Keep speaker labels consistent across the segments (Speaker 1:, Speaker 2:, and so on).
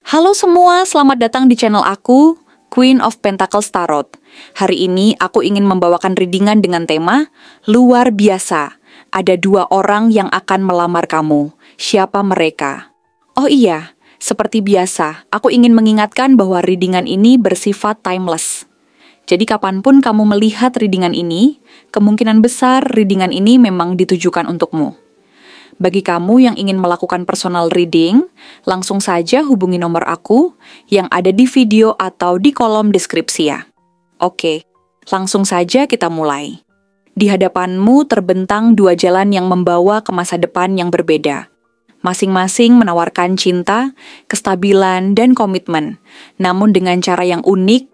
Speaker 1: Halo semua, selamat datang di channel aku, Queen of Pentacles Tarot. Hari ini aku ingin membawakan readingan dengan tema luar biasa. Ada 2 orang yang akan melamar kamu. Siapa mereka? Oh iya, seperti biasa, aku ingin mengingatkan bahwa readingan ini bersifat timeless. Jadi kapanpun kamu melihat readingan ini, kemungkinan besar readingan ini memang ditujukan untukmu. Bagi kamu yang ingin melakukan personal reading, langsung saja hubungi nomor aku yang ada di video atau di kolom deskripsi ya. Oke, langsung saja kita mulai. Di hadapanmu terbentang 2 jalan yang membawa ke masa depan yang berbeda. Masing-masing menawarkan cinta, kestabilan, dan komitmen, namun dengan cara yang unik,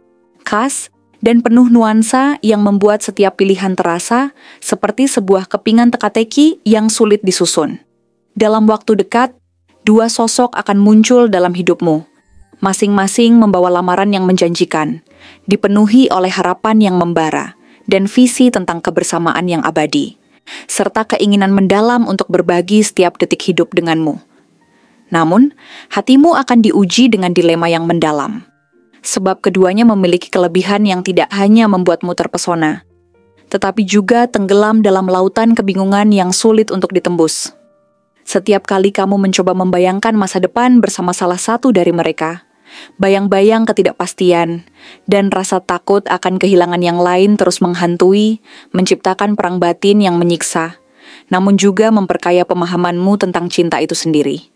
Speaker 1: khas, dan penuh nuansa yang membuat setiap pilihan terasa seperti sebuah kepingan teka-teki yang sulit disusun. Dalam waktu dekat, 2 sosok akan muncul dalam hidupmu. Masing-masing membawa lamaran yang menjanjikan, dipenuhi oleh harapan yang membara, dan visi tentang kebersamaan yang abadi, serta keinginan mendalam untuk berbagi setiap detik hidup denganmu. Namun, hatimu akan diuji dengan dilema yang mendalam. Sebab keduanya memiliki kelebihan yang tidak hanya membuatmu terpesona, tetapi juga tenggelam dalam lautan kebingungan yang sulit untuk ditembus. Setiap kali kamu mencoba membayangkan masa depan bersama salah satu dari mereka, bayang-bayang ketidakpastian dan rasa takut akan kehilangan yang lain terus menghantui, menciptakan perang batin yang menyiksa, namun juga memperkaya pemahamanmu tentang cinta itu sendiri.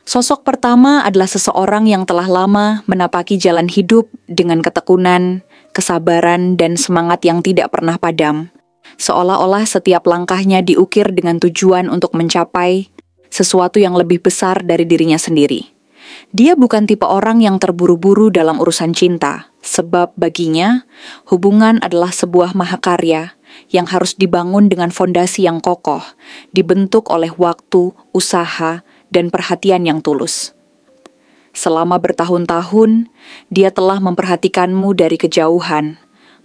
Speaker 1: Sosok pertama adalah seseorang yang telah lama menapaki jalan hidup dengan ketekunan, kesabaran, dan semangat yang tidak pernah padam. Seolah-olah setiap langkahnya diukir dengan tujuan untuk mencapai sesuatu yang lebih besar dari dirinya sendiri. Dia bukan tipe orang yang terburu-buru dalam urusan cinta, sebab baginya, hubungan adalah sebuah mahakarya yang harus dibangun dengan fondasi yang kokoh, dibentuk oleh waktu, usaha, dan perhatian yang tulus. Selama bertahun-tahun, dia telah memperhatikanmu dari kejauhan,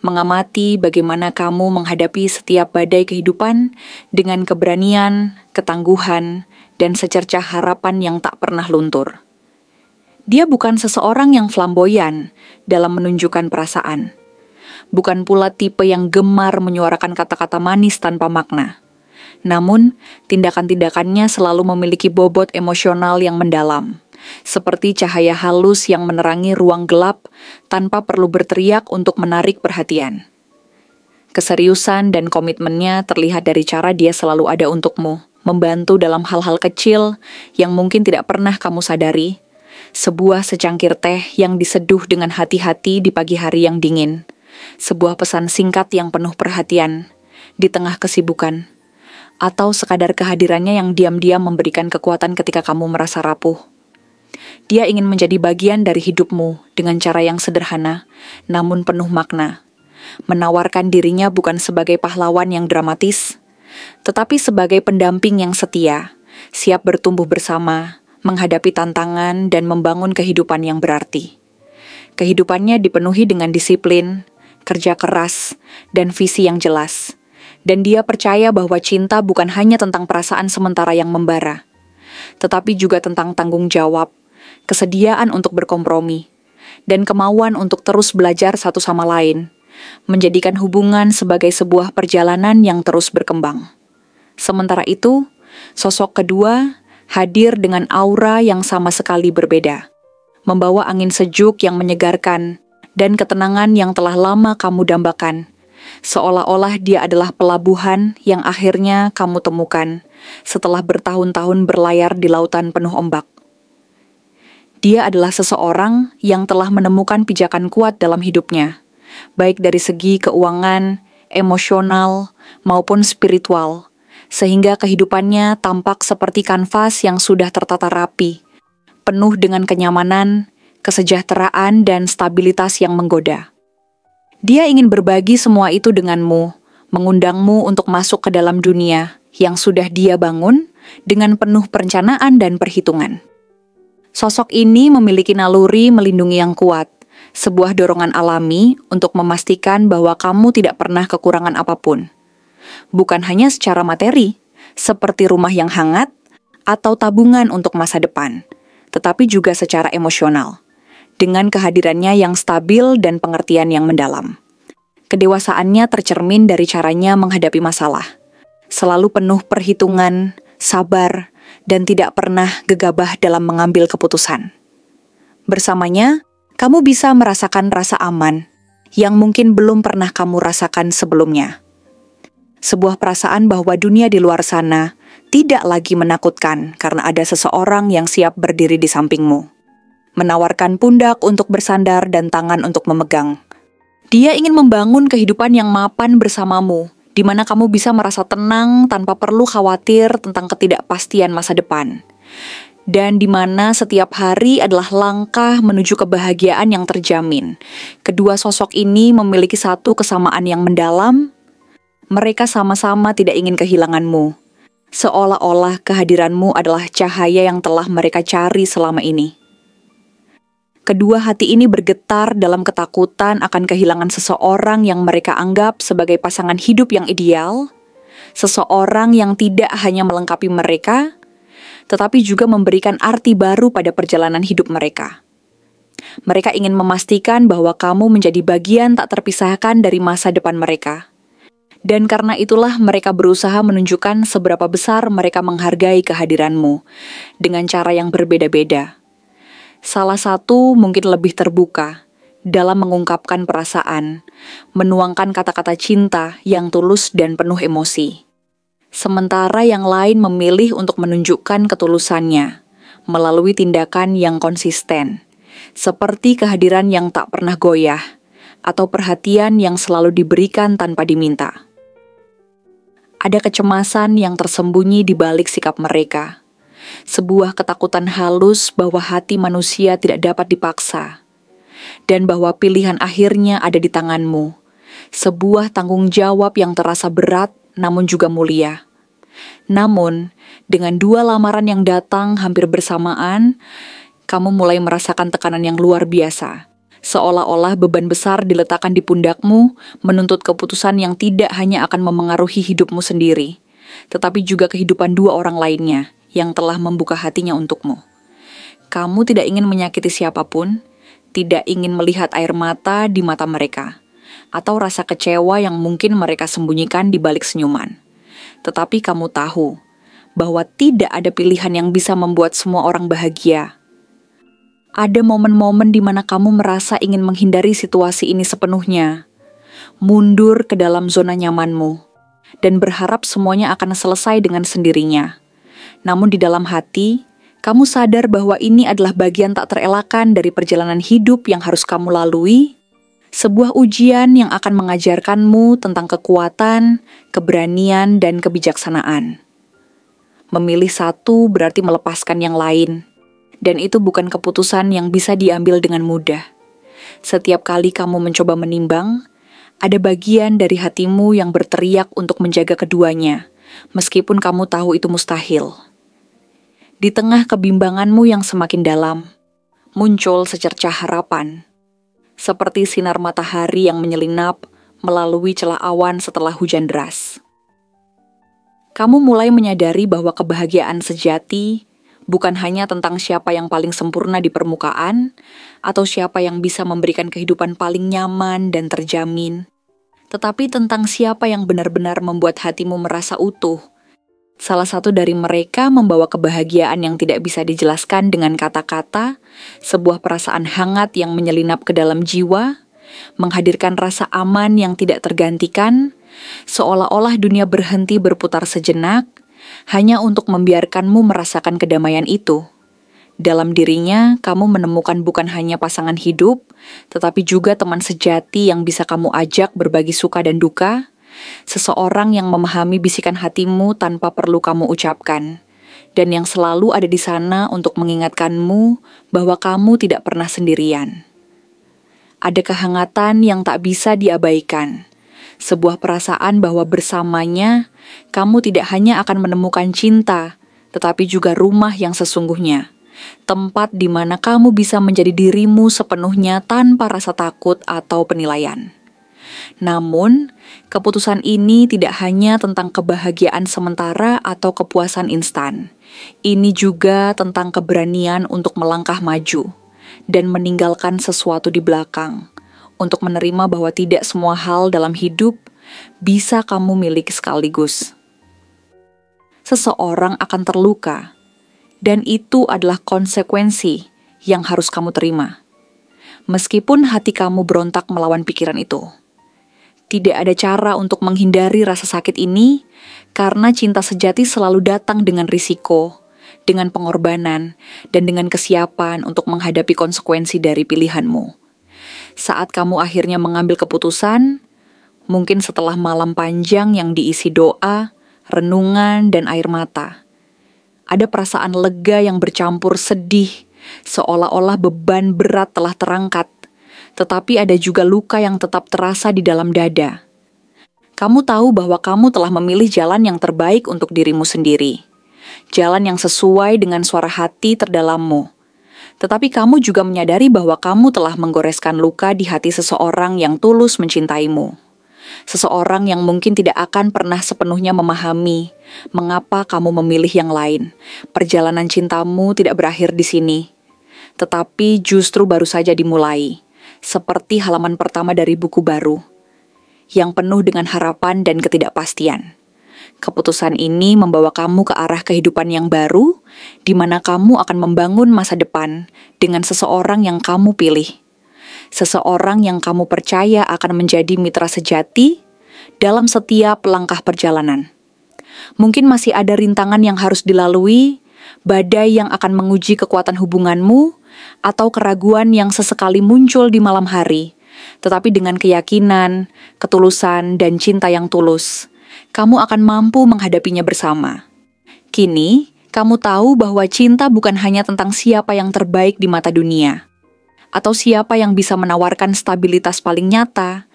Speaker 1: mengamati bagaimana kamu menghadapi setiap badai kehidupan dengan keberanian, ketangguhan, dan secercah harapan yang tak pernah luntur. Dia bukan seseorang yang flamboyan dalam menunjukkan perasaan, bukan pula tipe yang gemar menyuarakan kata-kata manis tanpa makna. Namun, tindakan-tindakannya selalu memiliki bobot emosional yang mendalam, seperti cahaya halus yang menerangi ruang gelap tanpa perlu berteriak untuk menarik perhatian. Keseriusan dan komitmennya terlihat dari cara dia selalu ada untukmu, membantu dalam hal-hal kecil yang mungkin tidak pernah kamu sadari, sebuah secangkir teh yang diseduh dengan hati-hati di pagi hari yang dingin, sebuah pesan singkat yang penuh perhatian di tengah kesibukan, atau sekadar kehadirannya yang diam-diam memberikan kekuatan ketika kamu merasa rapuh. Dia ingin menjadi bagian dari hidupmu dengan cara yang sederhana, namun penuh makna. Menawarkan dirinya bukan sebagai pahlawan yang dramatis, tetapi sebagai pendamping yang setia, siap bertumbuh bersama, menghadapi tantangan dan membangun kehidupan yang berarti. Kehidupannya dipenuhi dengan disiplin, kerja keras, dan visi yang jelas. Dan dia percaya bahwa cinta bukan hanya tentang perasaan sementara yang membara, tetapi juga tentang tanggung jawab, kesediaan untuk berkompromi, dan kemauan untuk terus belajar satu sama lain, menjadikan hubungan sebagai sebuah perjalanan yang terus berkembang. Sementara itu, sosok kedua hadir dengan aura yang sama sekali berbeda, membawa angin sejuk yang menyegarkan dan ketenangan yang telah lama kamu dambakan. Seolah-olah dia adalah pelabuhan yang akhirnya kamu temukan setelah bertahun-tahun berlayar di lautan penuh ombak. Dia adalah seseorang yang telah menemukan pijakan kuat dalam hidupnya, baik dari segi keuangan, emosional, maupun spiritual, sehingga kehidupannya tampak seperti kanvas yang sudah tertata rapi, penuh dengan kenyamanan, kesejahteraan, dan stabilitas yang menggoda. Dia ingin berbagi semua itu denganmu, mengundangmu untuk masuk ke dalam dunia yang sudah dia bangun dengan penuh perencanaan dan perhitungan. Sosok ini memiliki naluri melindungi yang kuat, sebuah dorongan alami untuk memastikan bahwa kamu tidak pernah kekurangan apapun. Bukan hanya secara materi, seperti rumah yang hangat atau tabungan untuk masa depan, tetapi juga secara emosional, dengan kehadirannya yang stabil dan pengertian yang mendalam. Kedewasaannya tercermin dari caranya menghadapi masalah, selalu penuh perhitungan, sabar, dan tidak pernah gegabah dalam mengambil keputusan. Bersamanya, kamu bisa merasakan rasa aman yang mungkin belum pernah kamu rasakan sebelumnya. Sebuah perasaan bahwa dunia di luar sana tidak lagi menakutkan karena ada seseorang yang siap berdiri di sampingmu, menawarkan pundak untuk bersandar dan tangan untuk memegang. Dia ingin membangun kehidupan yang mapan bersamamu, di mana kamu bisa merasa tenang tanpa perlu khawatir tentang ketidakpastian masa depan. Dan di mana setiap hari adalah langkah menuju kebahagiaan yang terjamin. Kedua sosok ini memiliki satu kesamaan yang mendalam. Mereka sama-sama tidak ingin kehilanganmu, seolah-olah kehadiranmu adalah cahaya yang telah mereka cari selama ini. Kedua hati ini bergetar dalam ketakutan akan kehilangan seseorang yang mereka anggap sebagai pasangan hidup yang ideal, seseorang yang tidak hanya melengkapi mereka, tetapi juga memberikan arti baru pada perjalanan hidup mereka. Mereka ingin memastikan bahwa kamu menjadi bagian tak terpisahkan dari masa depan mereka. Dan karena itulah mereka berusaha menunjukkan seberapa besar mereka menghargai kehadiranmu dengan cara yang berbeda-beda. Salah satu mungkin lebih terbuka dalam mengungkapkan perasaan, menuangkan kata-kata cinta yang tulus dan penuh emosi. Sementara yang lain memilih untuk menunjukkan ketulusannya melalui tindakan yang konsisten, seperti kehadiran yang tak pernah goyah atau perhatian yang selalu diberikan tanpa diminta. Ada kecemasan yang tersembunyi di balik sikap mereka. Sebuah ketakutan halus bahwa hati manusia tidak dapat dipaksa. Dan bahwa pilihan akhirnya ada di tanganmu. Sebuah tanggung jawab yang terasa berat namun juga mulia. Namun, dengan dua lamaran yang datang hampir bersamaan, kamu mulai merasakan tekanan yang luar biasa. Seolah-olah beban besar diletakkan di pundakmu, menuntut keputusan yang tidak hanya akan memengaruhi hidupmu sendiri, tetapi juga kehidupan dua orang lainnya yang telah membuka hatinya untukmu. Kamu tidak ingin menyakiti siapapun, tidak ingin melihat air mata di mata mereka, atau rasa kecewa yang mungkin mereka sembunyikan di balik senyuman. Tetapi kamu tahu bahwa tidak ada pilihan yang bisa membuat semua orang bahagia. Ada momen-momen di mana kamu merasa ingin menghindari situasi ini sepenuhnya, mundur ke dalam zona nyamanmu, dan berharap semuanya akan selesai dengan sendirinya. Namun di dalam hati, kamu sadar bahwa ini adalah bagian tak terelakkan dari perjalanan hidup yang harus kamu lalui, sebuah ujian yang akan mengajarkanmu tentang kekuatan, keberanian, dan kebijaksanaan. Memilih satu berarti melepaskan yang lain. Dan itu bukan keputusan yang bisa diambil dengan mudah. Setiap kali kamu mencoba menimbang, ada bagian dari hatimu yang berteriak untuk menjaga keduanya, meskipun kamu tahu itu mustahil. Di tengah kebimbanganmu yang semakin dalam, muncul secercah harapan, seperti sinar matahari yang menyelinap melalui celah awan setelah hujan deras. Kamu mulai menyadari bahwa kebahagiaan sejati bukan hanya tentang siapa yang paling sempurna di permukaan, atau siapa yang bisa memberikan kehidupan paling nyaman dan terjamin, tetapi tentang siapa yang benar-benar membuat hatimu merasa utuh. Salah satu dari mereka membawa kebahagiaan yang tidak bisa dijelaskan dengan kata-kata, sebuah perasaan hangat yang menyelinap ke dalam jiwa, menghadirkan rasa aman yang tidak tergantikan, seolah-olah dunia berhenti berputar sejenak, hanya untuk membiarkanmu merasakan kedamaian itu. Dalam dirinya, kamu menemukan bukan hanya pasangan hidup, tetapi juga teman sejati yang bisa kamu ajak berbagi suka dan duka, seseorang yang memahami bisikan hatimu tanpa perlu kamu ucapkan, dan yang selalu ada di sana untuk mengingatkanmu bahwa kamu tidak pernah sendirian. Ada kehangatan yang tak bisa diabaikan, sebuah perasaan bahwa bersamanya, kamu tidak hanya akan menemukan cinta, tetapi juga rumah yang sesungguhnya. Tempat di mana kamu bisa menjadi dirimu sepenuhnya tanpa rasa takut atau penilaian. Namun, keputusan ini tidak hanya tentang kebahagiaan sementara atau kepuasan instan. Ini juga tentang keberanian untuk melangkah maju dan meninggalkan sesuatu di belakang, untuk menerima bahwa tidak semua hal dalam hidup bisa kamu miliki sekaligus. Seseorang akan terluka, dan itu adalah konsekuensi yang harus kamu terima. Meskipun hati kamu berontak melawan pikiran itu. Tidak ada cara untuk menghindari rasa sakit ini, karena cinta sejati selalu datang dengan risiko, dengan pengorbanan, dan dengan kesiapan untuk menghadapi konsekuensi dari pilihanmu. Saat kamu akhirnya mengambil keputusan, mungkin setelah malam panjang yang diisi doa, renungan, dan air mata, ada perasaan lega yang bercampur sedih, seolah-olah beban berat telah terangkat, tetapi ada juga luka yang tetap terasa di dalam dada. Kamu tahu bahwa kamu telah memilih jalan yang terbaik untuk dirimu sendiri. Jalan yang sesuai dengan suara hati terdalammu. Tetapi kamu juga menyadari bahwa kamu telah menggoreskan luka di hati seseorang yang tulus mencintaimu. Seseorang yang mungkin tidak akan pernah sepenuhnya memahami mengapa kamu memilih yang lain. Perjalanan cintamu tidak berakhir di sini, tetapi justru baru saja dimulai. Seperti halaman pertama dari buku baru, yang penuh dengan harapan dan ketidakpastian. Keputusan ini membawa kamu ke arah kehidupan yang baru, di mana kamu akan membangun masa depan dengan seseorang yang kamu pilih. Seseorang yang kamu percaya akan menjadi mitra sejati dalam setiap langkah perjalanan. Mungkin masih ada rintangan yang harus dilalui, badai yang akan menguji kekuatan hubunganmu, atau keraguan yang sesekali muncul di malam hari. Tetapi dengan keyakinan, ketulusan, dan cinta yang tulus, kamu akan mampu menghadapinya bersama. Kini, kamu tahu bahwa cinta bukan hanya tentang siapa yang terbaik di mata dunia, atau siapa yang bisa menawarkan stabilitas paling nyata,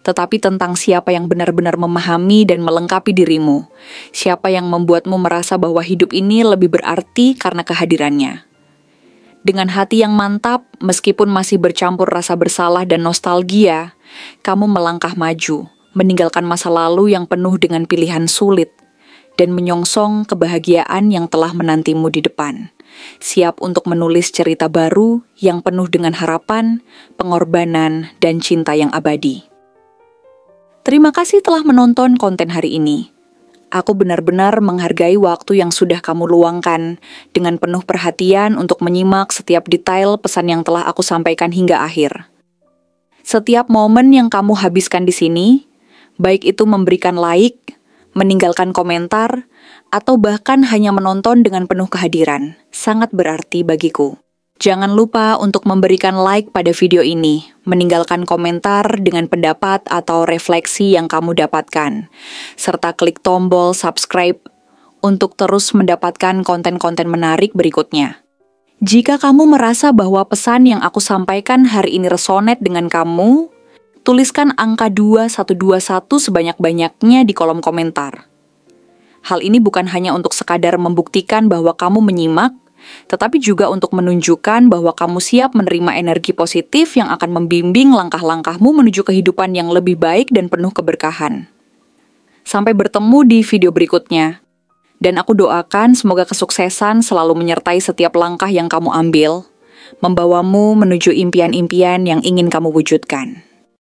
Speaker 1: tetapi tentang siapa yang benar-benar memahami dan melengkapi dirimu, siapa yang membuatmu merasa bahwa hidup ini lebih berarti karena kehadirannya. Dengan hati yang mantap, meskipun masih bercampur rasa bersalah dan nostalgia, kamu melangkah maju, meninggalkan masa lalu yang penuh dengan pilihan sulit, dan menyongsong kebahagiaan yang telah menantimu di depan. Siap untuk menulis cerita baru yang penuh dengan harapan, pengorbanan, dan cinta yang abadi. Terima kasih telah menonton konten hari ini. Aku benar-benar menghargai waktu yang sudah kamu luangkan dengan penuh perhatian untuk menyimak setiap detail pesan yang telah aku sampaikan hingga akhir. Setiap momen yang kamu habiskan di sini, baik itu memberikan like, meninggalkan komentar, atau bahkan hanya menonton dengan penuh kehadiran, sangat berarti bagiku. Jangan lupa untuk memberikan like pada video ini, meninggalkan komentar dengan pendapat atau refleksi yang kamu dapatkan, serta klik tombol subscribe untuk terus mendapatkan konten-konten menarik berikutnya. Jika kamu merasa bahwa pesan yang aku sampaikan hari ini resonate dengan kamu, tuliskan angka 2121 sebanyak-banyaknya di kolom komentar. Hal ini bukan hanya untuk sekadar membuktikan bahwa kamu menyimak, tetapi juga untuk menunjukkan bahwa kamu siap menerima energi positif yang akan membimbing langkah-langkahmu menuju kehidupan yang lebih baik dan penuh keberkahan. Sampai bertemu di video berikutnya. Dan aku doakan semoga kesuksesan selalu menyertai setiap langkah yang kamu ambil, membawamu menuju impian-impian yang ingin kamu wujudkan.